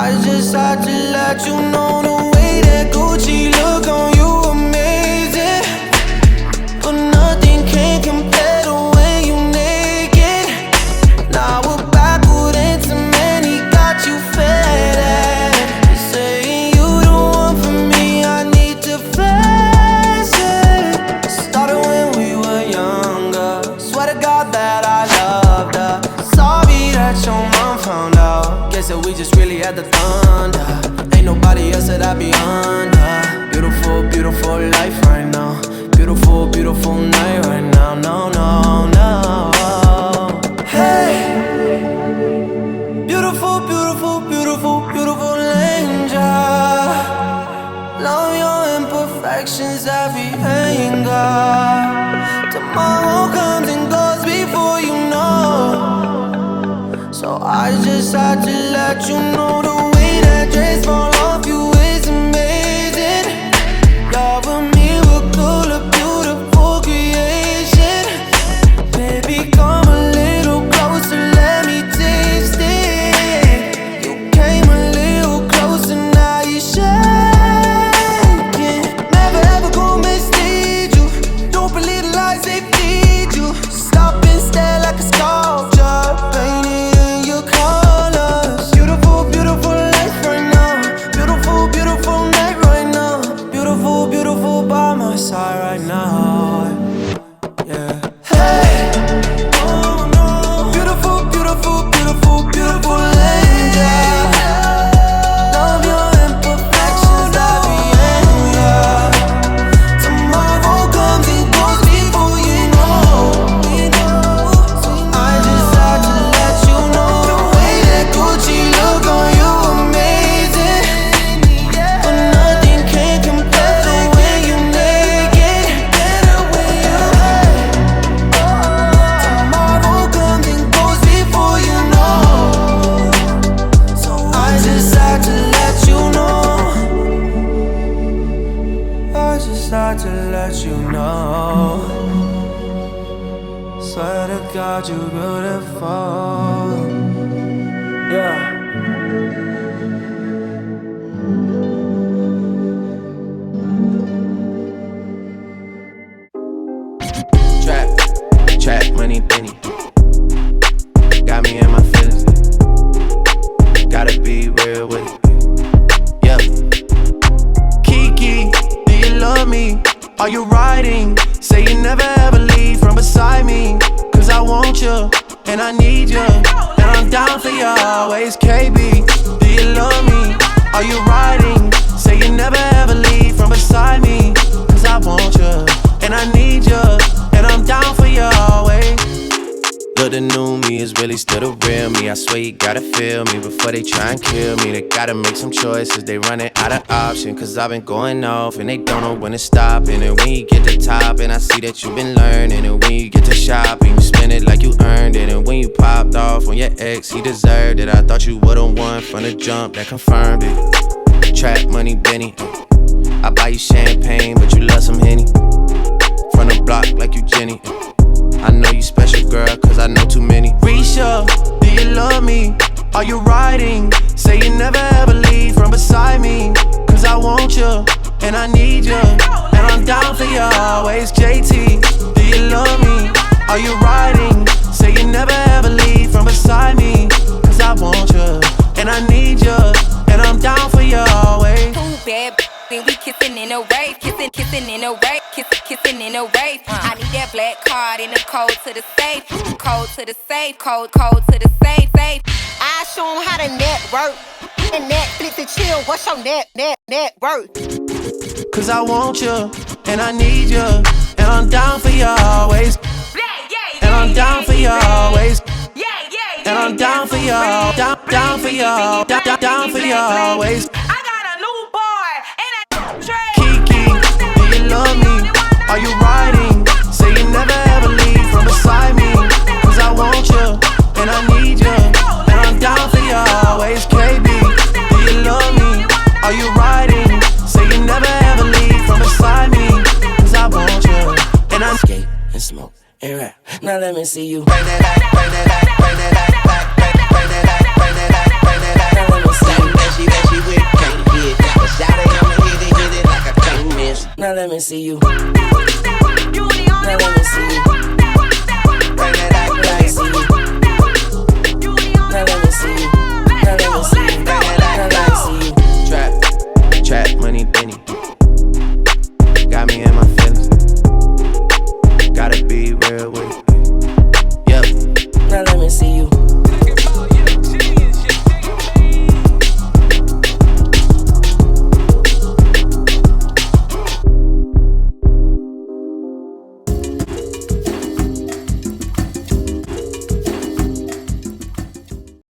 I just had to let you know the way that Gucci look on you amazing. But nothing can compare the way you naked. Now we're backward into man, he got you fed. Saying you the one for me, I need to face it. Started when we were younger. Swear to God that I loved her. Sorry that your mom found out. Guess that we just really had the thunder. Ain't nobody else that I be under. Beautiful, beautiful life right now. Beautiful, beautiful night right now. No, no, no. Hey, beautiful, beautiful, beautiful, beautiful angel. Love your imperfections, every anger. Tomorrow comes and goes before you know. So I just had to let you know the way that dress fall off you is amazing. You're a miracle, a beautiful creation. Baby, come a little closer, let me taste it. You came a little closer, now you're shaking. Never ever gonna mislead you. Don't believe the lies they feed you. Stop and stare like a sculpture, painted in your colors. Beautiful, beautiful life right now. Beautiful, beautiful night right now. Beautiful, beautiful by my side right now. Yeah. Hey, oh no. Beautiful, beautiful, beautiful, beautiful angel. Love your imperfections, every anger. Tomorrow comes and goes before you know. So I just had to let you know the way that Gucci look on you amazing. But nothing can compare the way you naked. Tomorrow comes and goes before you know. So I just had to let you know. I just had to let you know. Swear to God, you beautiful. Yeah. Trap money, penny. Got me in my feelings. Gotta be real with it. Yeah. Kiki, do you love me? Are you riding? Say you never ever leave from beside me. Cause I want you, and I need you. And I'm down for you always, KB. Do you love me? Are you riding? Say you never ever leave from beside me. Cause I want you, and I need you. And I'm down for you always. But the new me is really still the real me. I swear you gotta feel me before they try and kill me. They gotta make some choices, they running out of options. Cause I've been going off and they don't know when to stop. And then when you get to top, and I see that you've been learning. And when you get to shopping, you spend it like you earned it. And when you popped off on your ex, he deserved it. I thought you would've won from the jump, that confirmed it. Trap money, Benny. I buy you champagne, but you love some Henny. From the block like you Jenny. I know you special, girl, cause I know too many. Risha, do you love me? Are you riding? Say you never ever leave from beside me. Cause I want you, and I need you. And I'm down for you always, JT. Do you love me? Are you riding? Say you never ever leave from beside me. Cause I want you, and I need you. And I'm down for you always. Too bad, then we kissing in a wave. Kissing in a wave. Kissing in a wave. I need that black card in the code to the safe. Code to the safe. Code to the safe. I show 'em how to network. And Netflix and chill. What's your net worth? Cause I want you, and I need you. And I'm down for you always. And I'm down for you always. And I'm down for you, down for you, down for you always. I got a new boy and a trade. Kiki, do you love me? Are you riding? Say you never ever leave from beside me. Cause I want you, and I need you. And I'm down for you always, KB. Do you love me? Are you riding? Say you never ever leave from beside me. Cause I want you, and I'm skate and smoke and rap. Now let me see you bring that back, bring that back, bring that back, bring that back, bring that back, bring that back. Now let me see you. Now let me see you. You the only Now let one. me see you.